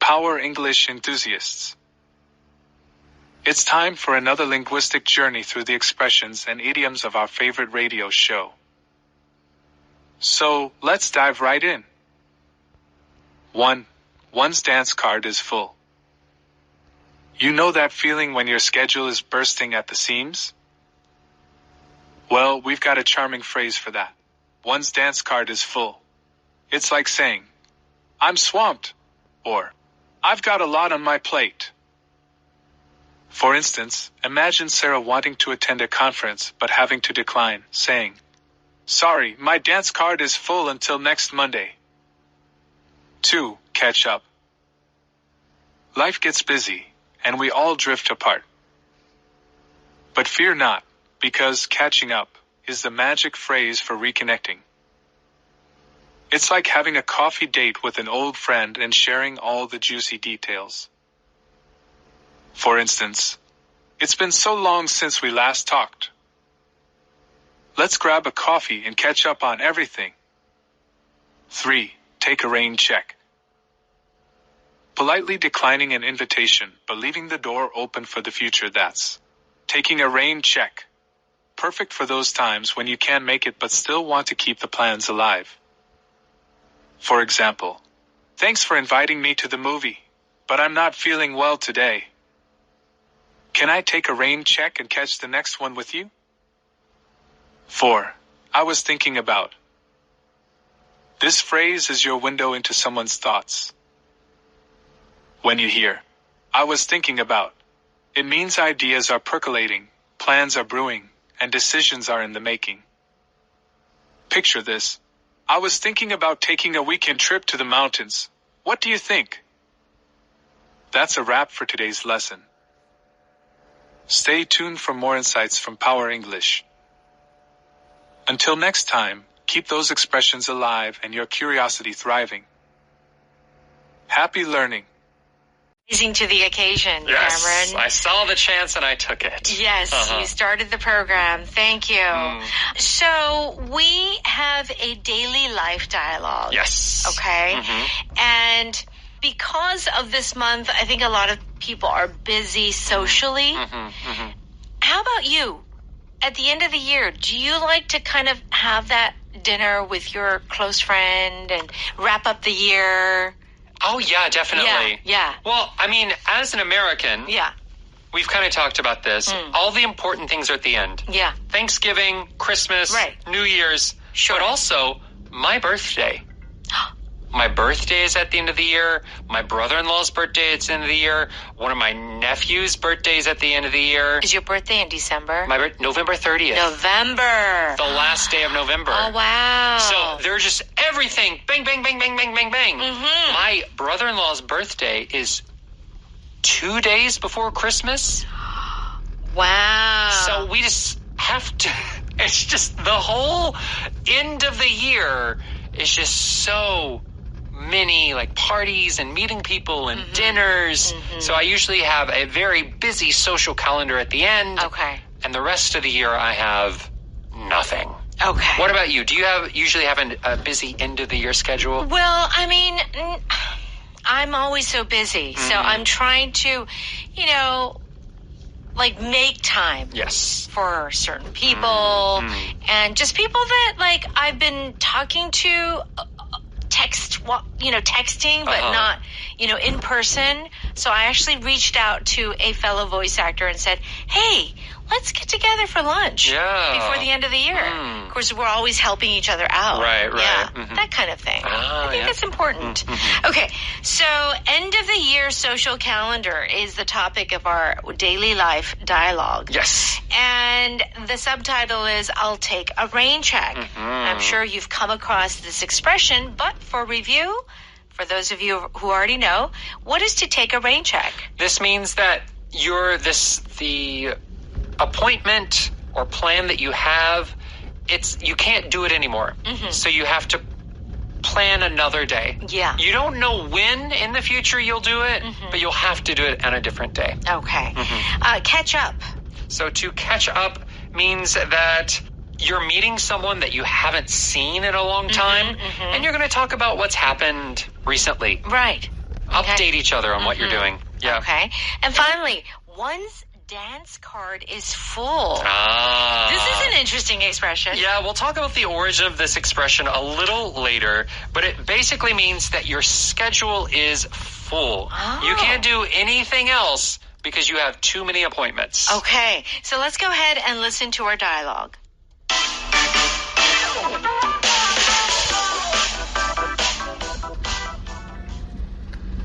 Power English enthusiasts. It's time for another linguistic journey through the expressions and idioms of our favorite radio show. So, let's dive right in. 1. One's dance card is full. You know that feeling when your schedule is bursting at the seams? Well, we've got a charming phrase for that. One's dance card is full. It's like saying, I'm swamped, or I've got a lot on my plate. For instance, imagine Sarah wanting to attend a conference but having to decline, saying, Sorry, my dance card is full until next Monday. 2. Catch up. Life gets busy, and we all drift apart. But fear not, because catching up is the magic phrase for reconnecting. It's like having a coffee date with an old friend and sharing all the juicy details. For instance, it's been so long since we last talked. Let's grab a coffee and catch up on everything. 3. Take a rain check. Politely declining an invitation but leaving the door open for the future, that's taking a rain check. Perfect for those times when you can't make it but still want to keep the plans alive. For example, thanks for inviting me to the movie, but I'm not feeling well today. Can I take a rain check and catch the next one with you? 4. I was thinking about. This phrase is your window into someone's thoughts. When you hear, I was thinking about, it means ideas are percolating, plans are brewing, and decisions are in the making. Picture this. I was thinking about taking a weekend trip to the mountains. What do you think? That's a wrap for today's lesson. Stay tuned for more insights from Power English. Until next time, keep those expressions alive and your curiosity thriving. Happy learning. Rising to the occasion, Yes, Cameron. I saw the chance and I took it. Yes, you started the program. Thank you. So we have a daily life dialogue. Yes. Okay? And because of this month, I think a lot of people are busy socially. How about you? At the end of the year, do you like to kind of have that dinner with your close friend and wrap up the year? Oh, yeah, definitely. Yeah. Well, I mean, as an American, Yeah. we've kind of talked about this. All the important things are at the end. Yeah. Thanksgiving, Christmas, Right. New Year's, Sure. but also my birthday. My birthday is at the end of the year. My brother-in-law's birthday is at the end of the year. One of my nephew's birthdays at the end of the year. Is your birthday in December? November 30th. November. The last day of November. Oh, wow. So there's just everything. Bang, bang, bang, bang, bang, bang, bang. My brother-in-law's birthday is 2 days before Christmas. Wow. So we just have to, it's just the whole end of the year is just so many like parties and meeting people and dinners. So I usually have a very busy social calendar at the end. Okay. And the rest of the year I have nothing. Okay. What about you? Do you usually have a busy end of the year schedule? Well, I mean, I'm always so busy. So I'm trying to, like make time. Yes. For certain people and just people that like I've been talking to texting, but not, in person. So I actually reached out to a fellow voice actor and said, hey, let's get together for lunch before the end of the year. Of course, we're always helping each other out. Right. Yeah, that kind of thing. I think that's important. Okay, so end of the year social calendar is the topic of our daily life dialogue. Yes. And the subtitle is, I'll take a rain check. I'm sure you've come across this expression, but for review, for those of you who already know, what is to take a rain check? This means that the appointment or plan that you have, you can't do it anymore. So you have to plan another day. Yeah. You don't know when in the future you'll do it, but you'll have to do it on a different day. Okay. Catch up. So to catch up means that you're meeting someone that you haven't seen in a long time, and you're going to talk about what's happened recently. Right. Update each other on what you're doing. Yeah. Okay. And finally, one's dance card is full. This is an interesting expression. Yeah, we'll talk about the origin of this expression a little later, but it basically means that your schedule is full. You can't do anything else because you have too many appointments. Okay, so let's go ahead and listen to our dialogue.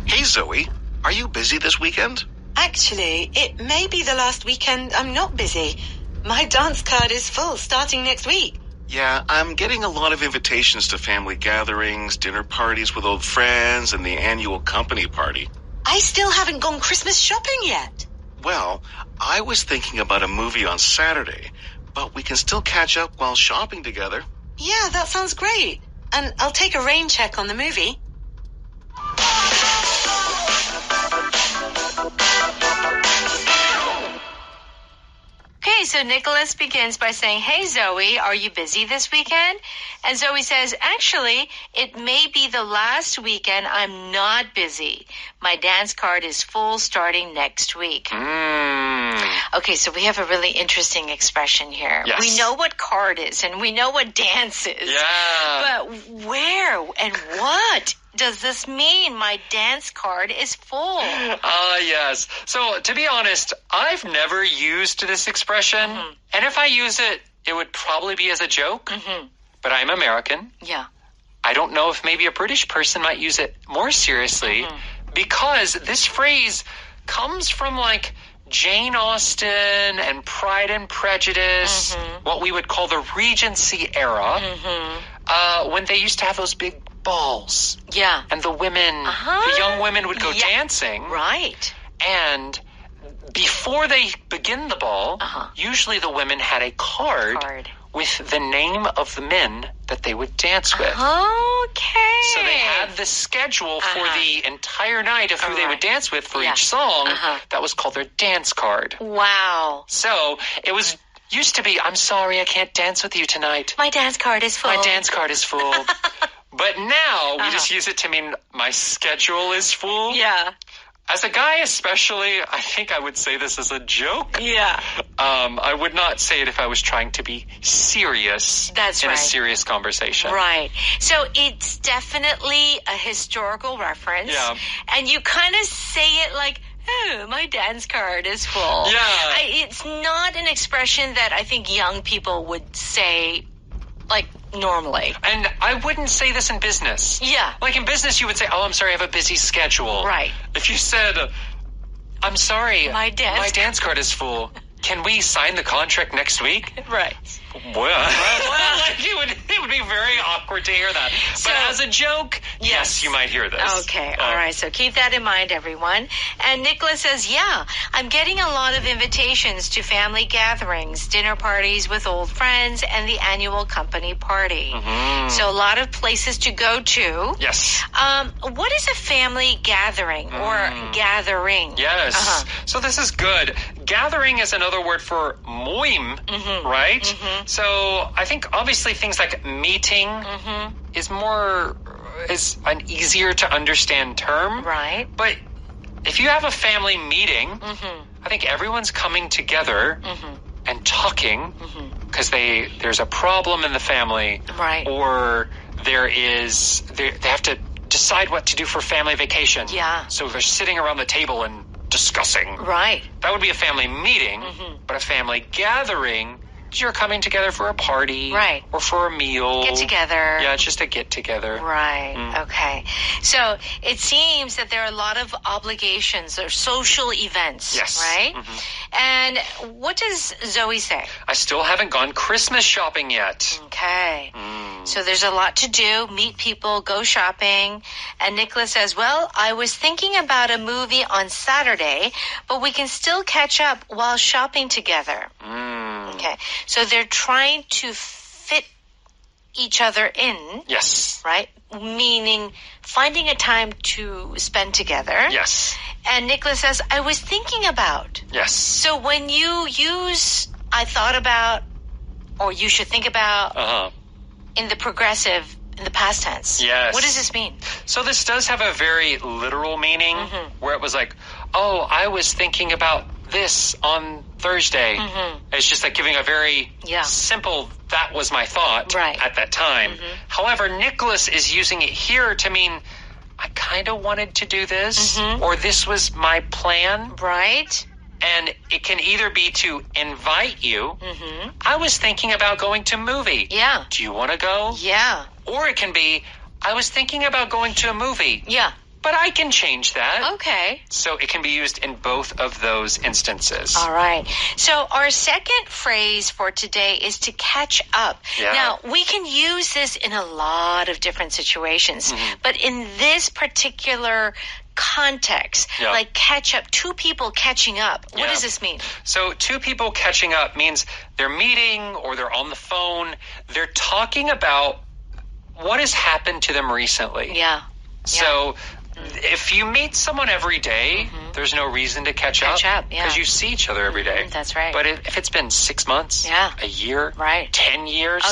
Hey, Zoe. Are you busy this weekend? Actually, it may be the last weekend I'm not busy. My dance card is full starting next week. Yeah, I'm getting a lot of invitations to family gatherings, dinner parties with old friends, and the annual company party. I still haven't gone Christmas shopping yet. Well, I was thinking about a movie on Saturday, but we can still catch up while shopping together. Yeah, that sounds great. And I'll take a rain check on the movie. Okay, so Nicholas begins by saying, hey, Zoe, are you busy this weekend? And Zoe says, actually, it may be the last weekend I'm not busy. My dance card is full starting next week. Okay, so we have a really interesting expression here. Yes. We know what card is and we know what dance is. Yeah. But where and what does this mean? My dance card is full. Yes. So, to be honest, I've never used this expression. And if I use it, it would probably be as a joke. But I'm American. Yeah. I don't know if maybe a British person might use it more seriously because this phrase comes from like Jane Austen and Pride and Prejudice, what we would call the Regency era, when they used to have those big balls. Yeah. And the women, the young women would go dancing. Right. And before they begin the ball, usually the women had a card with the name of the men that they would dance with. Okay. So they had the schedule for the entire night of who they would dance with for each song. That was called their dance card. Wow. So it was used to be, I'm sorry, I can't dance with you tonight. My dance card is full. My dance card is full. But now we just use it to mean my schedule is full. Yeah. As a guy especially, I think I would say this as a joke. Yeah. I would not say it if I was trying to be serious That's in right. a serious conversation. Right. So it's definitely a historical reference. Yeah. And you kind of say it like, oh, my dance card is full. Yeah. It's not an expression that I think young people would say, like, normally. And I wouldn't say this in business. Yeah. Like in business, you would say, oh, I'm sorry, I have a busy schedule. Right. If you said, I'm sorry, My dance card is full. Can we sign the contract next week? Right. Well, like it would be very awkward to hear that. So, but as a joke, yes, you might hear this. Okay, all right. So keep that in mind, everyone. And Nicholas says, yeah, I'm getting a lot of invitations to family gatherings, dinner parties with old friends, and the annual company party. So a lot of places to go to. Yes. What is a family gathering or gathering? Yes. So this is good. Gathering is another word for moim, right? So I think obviously things like meeting is an easier to understand term. Right. But if you have a family meeting, I think everyone's coming together and talking because there's a problem in the family. Right. Or they have to decide what to do for family vacation. Yeah. So they're sitting around the table and discussing. Right. That would be a family meeting, but a family gathering, you're coming together for a party. Right. Or for a meal. Get together. Yeah, it's just a get together. Right. Okay. So it seems that there are a lot of obligations or social events. Yes. Right? And what does Zoe say? I still haven't gone Christmas shopping yet. Okay. So there's a lot to do. Meet people, go shopping. And Nicholas says, well, I was thinking about a movie on Saturday, but we can still catch up while shopping together. Okay. So they're trying to fit each other in. Yes. Right? Meaning finding a time to spend together. Yes. And Nicholas says, I was thinking about. Yes. So when you use I thought about or you should think about in the progressive in the past tense. Yes. What does this mean? So this does have a very literal meaning where it was like, oh, I was thinking about this on Thursday. It's just like giving a very simple, that was my thought at that time. However, Nicholas is using it here to mean, I kind of wanted to do this, or this was my plan. Right. And it can either be to invite you. I was thinking about going to a movie. Yeah. Do you want to go? Yeah. Or it can be, I was thinking about going to a movie. Yeah. But I can change that. Okay. So it can be used in both of those instances. All right. So our second phrase for today is to catch up. Yeah. Now, we can use this in a lot of different situations, but in this particular context, like catch up, two people catching up, what does this mean? So two people catching up means they're meeting or they're on the phone. They're talking about what has happened to them recently. Yeah. So if you meet someone every day, there's no reason to catch up. Because you see each other every day. That's right. But if it's been 6 months, a year, 10 years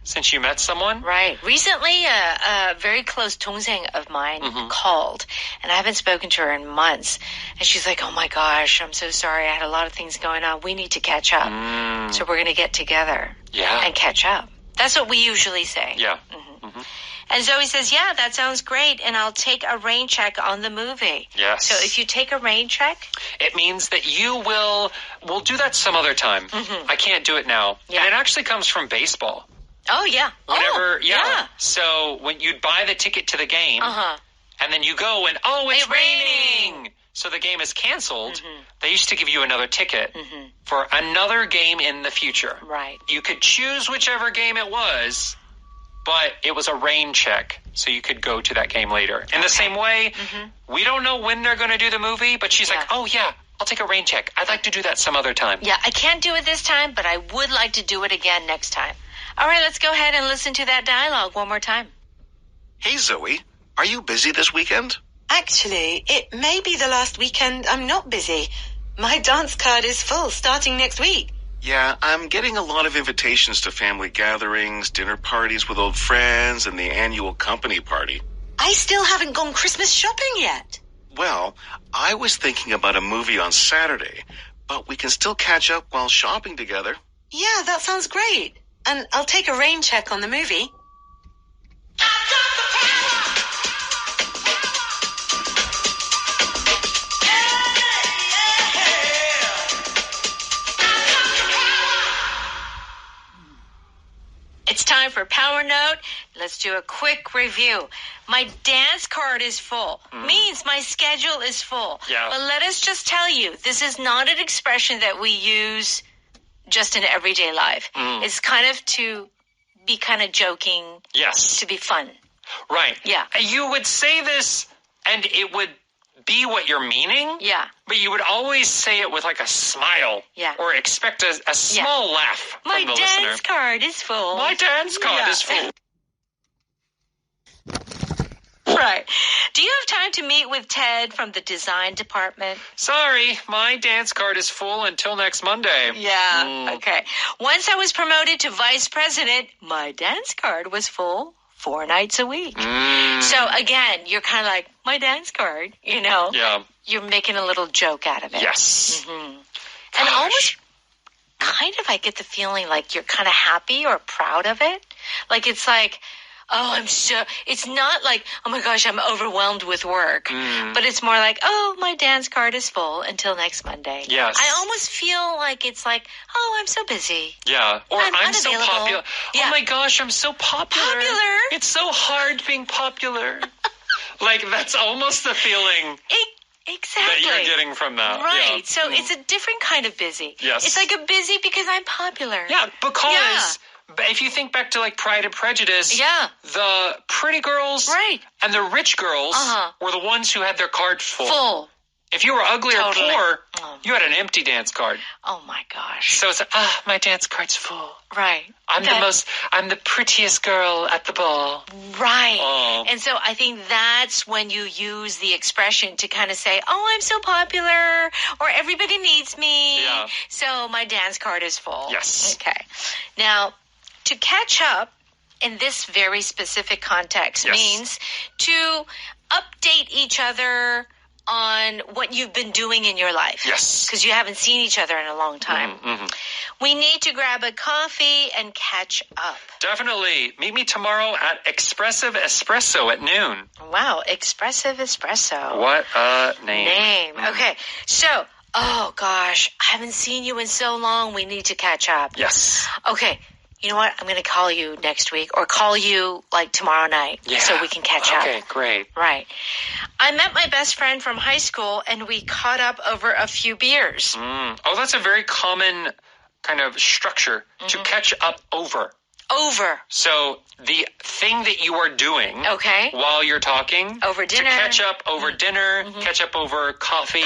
since you met someone. Right. Recently, a very close 동생 of mine called, and I haven't spoken to her in months. And she's like, oh my gosh, I'm so sorry. I had a lot of things going on. We need to catch up. So we're going to get together and catch up. That's what we usually say. Yeah. And Zoe says, yeah, that sounds great, and I'll take a rain check on the movie. Yes. So if you take a rain check? It means that we'll do that some other time. I can't do it now. Yeah. And it actually comes from baseball. Oh, yeah. Whenever, So when you'd buy the ticket to the game, and then you go and, it's raining. So the game is canceled. They used to give you another ticket for another game in the future. Right. You could choose whichever game it was, but it was a rain check, so you could go to that game later. In the same way, we don't know when they're going to do the movie, but she's like, oh, yeah, I'll take a rain check. I'd like to do that some other time. Yeah, I can't do it this time, but I would like to do it again next time. All right, let's go ahead and listen to that dialogue one more time. Hey, Zoe, are you busy this weekend? Actually, it may be the last weekend I'm not busy. My dance card is full starting next week. Yeah, I'm getting a lot of invitations to family gatherings, dinner parties with old friends, and the annual company party. I still haven't gone Christmas shopping yet. Well, I was thinking about a movie on Saturday, but we can still catch up while shopping together. Yeah, that sounds great. And I'll take a rain check on the movie. It's time for Power Note. Let's do a quick review. My dance card is full. Means my schedule is full. Yeah. But let us just tell you, this is not an expression that we use just in everyday life. It's kind of to be kind of joking. Yes. To be fun. Right. Yeah. You would say this, and it would be what you're meaning. Yeah. But you would always say it with like a smile. Yeah. Or expect a small laugh My from the dance listener. card is full. My dance card is full. Right. Do you have time to meet with Ted from the design department? Sorry, my dance card is full until next Monday. Yeah. Okay. Once I was promoted to vice president, my dance card was full 4 nights a week. So again, you're kind of like, my dance card, you know? Yeah. You're making a little joke out of it. Yes. And almost kind of I get the feeling like you're kind of happy or proud of it. Like it's like, it's not like, oh my gosh, I'm overwhelmed with work. But it's more like, oh, my dance card is full until next Monday. Yes. I almost feel like it's like, oh, I'm so busy. Yeah. Or I'm so unavailable. popular. Yeah. Oh my gosh, I'm so popular. Popular? It's so hard being popular. Like, that's almost the feeling Exactly. that you're getting from that. Right. Yeah. So it's a different kind of busy. Yes. It's like a busy because I'm popular. Yeah, because if you think back to like Pride and Prejudice, the pretty girls and the rich girls were the ones who had their card full. If you were ugly or poor, you had an empty dance card. Oh my gosh. So it's like, my dance card's full. Right. I'm the prettiest girl at the ball. Right. Oh. And so I think that's when you use the expression to kind of say, oh, I'm so popular, or everybody needs me. Yeah. So my dance card is full. Yes. Okay. Now, to catch up, in this very specific context Yes. means to update each other on what you've been doing in your life. Yes. Because you haven't seen each other in a long time. We need to grab a coffee and catch up. Definitely. Meet me tomorrow at Expressive Espresso at noon. Wow, Expressive Espresso. What a name. Okay, so, oh gosh, I haven't seen you in so long. We need to catch up. Yes. Okay, you know what? I'm going to call you next week or call you like tomorrow night so we can catch up. Okay, great. Right. I met my best friend from high school and we caught up over a few beers. Oh, that's a very common kind of structure to catch up over. Over. So the thing that you are doing while you're talking. Over dinner. To catch up over dinner, catch up over coffee.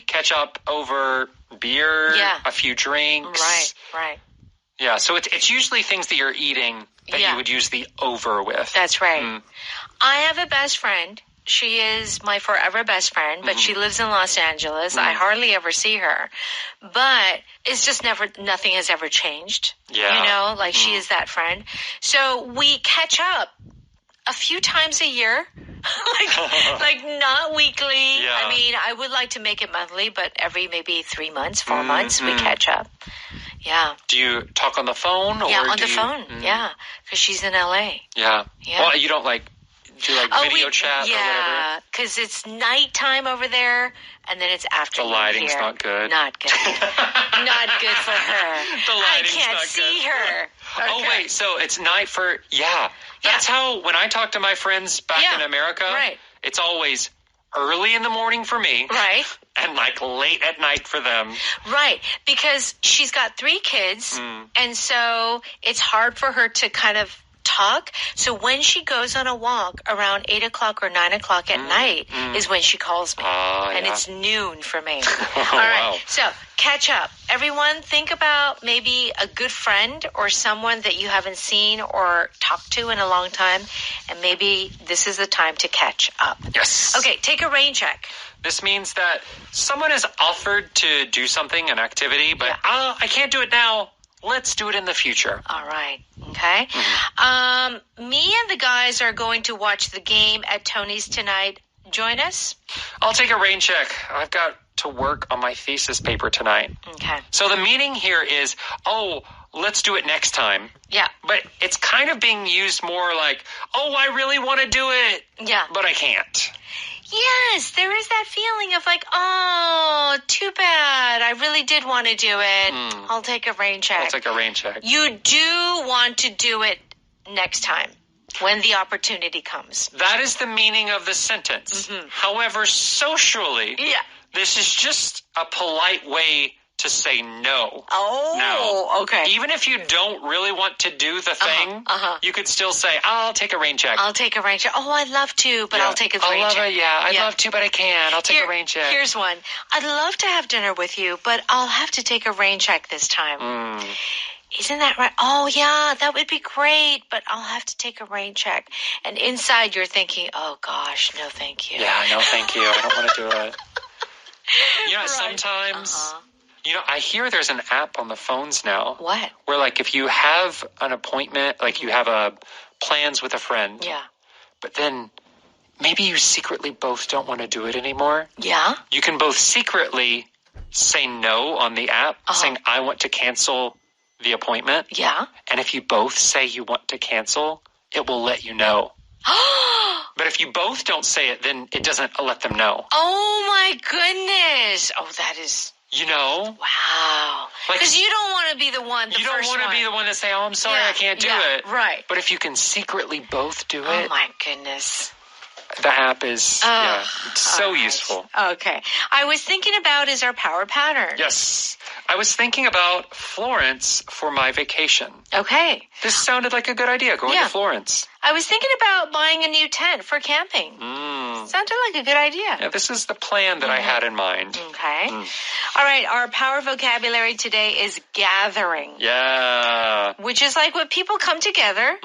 Catch up over beer, a few drinks. Right. Yeah, so it's usually things that you're eating that you would use the over with. That's right. I have a best friend. She is my forever best friend, but she lives in Los Angeles. I hardly ever see her. But it's just nothing has ever changed. Yeah. You know, like she is that friend. So we catch up a few times a year. like not weekly. Yeah. I mean, I would like to make it monthly, but every maybe 3 months, 4 months, we catch up. Yeah. Do you talk on the phone? Or on the phone. Yeah, because she's in LA. Yeah. Well, you don't do video chat or whatever? Yeah, because it's nighttime over there, and then it's afternoon. The lighting's here. not good. Not good. Not good for her. The lighting's I can't not see good. her. Oh, Okay. wait, so it's night for, That's how, when I talk to my friends back in America, it's always early in the morning for me. Right. And late at night for them. Right, because she's got 3 kids, and so it's hard for her to kind of talk. So when she goes on a walk around 8 o'clock or 9 o'clock at night is when she calls me. And it's noon for me. All right. Wow. So catch up. Everyone, think about maybe a good friend or someone that you haven't seen or talked to in a long time. And maybe this is the time to catch up. Yes. Okay, take a rain check. This means that someone has offered to do something, an activity, but I can't do it now. Let's do it in the future. All right. Okay. Me and the guys are going to watch the game at Tony's tonight. Join us? I'll take a rain check. I've got to work on my thesis paper tonight. Okay. So the meaning here is, let's do it next time. Yeah. But it's kind of being used more like, I really want to do it. Yeah. But I can't. Yes, there is that feeling of like, oh, too bad. I really did want to do it. I'll take a rain check. I'll take a rain check. You do want to do it next time when the opportunity comes. That is the meaning of the sentence. However, socially, this is just a polite way to say no. Oh, okay. Even if you don't really want to do the thing, you could still say, I'll take a rain check. I'll take a rain check. Oh, I'd love to, but I'll take a rain check. I'd love to, but I can't. I'll take a rain check. Here's one. I'd love to have dinner with you, but I'll have to take a rain check this time. Isn't that right? Oh, yeah, that would be great, but I'll have to take a rain check. And inside you're thinking, oh, gosh, no thank you. Yeah, no thank you. I don't want to do it. Sometimes... I hear there's an app on the phones now. What? Where, if you have an appointment, you have plans with a friend. Yeah. But then maybe you secretly both don't want to do it anymore. Yeah? You can both secretly say no on the app, saying, I want to cancel the appointment. Yeah. And if you both say you want to cancel, it will let you know. But if you both don't say it, then it doesn't let them know. Oh, my goodness. Oh, that is... Wow. Because you don't want to be the one, You don't want to be the one to say, I'm sorry, I can't do it. Right. But if you can secretly both do it. Oh, my goodness. The app is it's so useful. Okay. I was thinking about is our power pattern. Yes. I was thinking about Florence for my vacation. Okay. This sounded like a good idea, going to Florence. I was thinking about buying a new tent for camping. Sounded like a good idea. Yeah, this is the plan that I had in mind. Okay. All right, our power vocabulary today is gathering. Yeah. Which is like when people come together.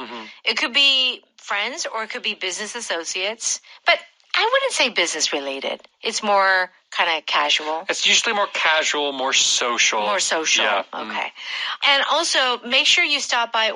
It could be friends or it could be business associates. But I wouldn't say business related. It's more kind of casual. It's usually more casual, more social. More social. Yeah. Okay. And also make sure you stop by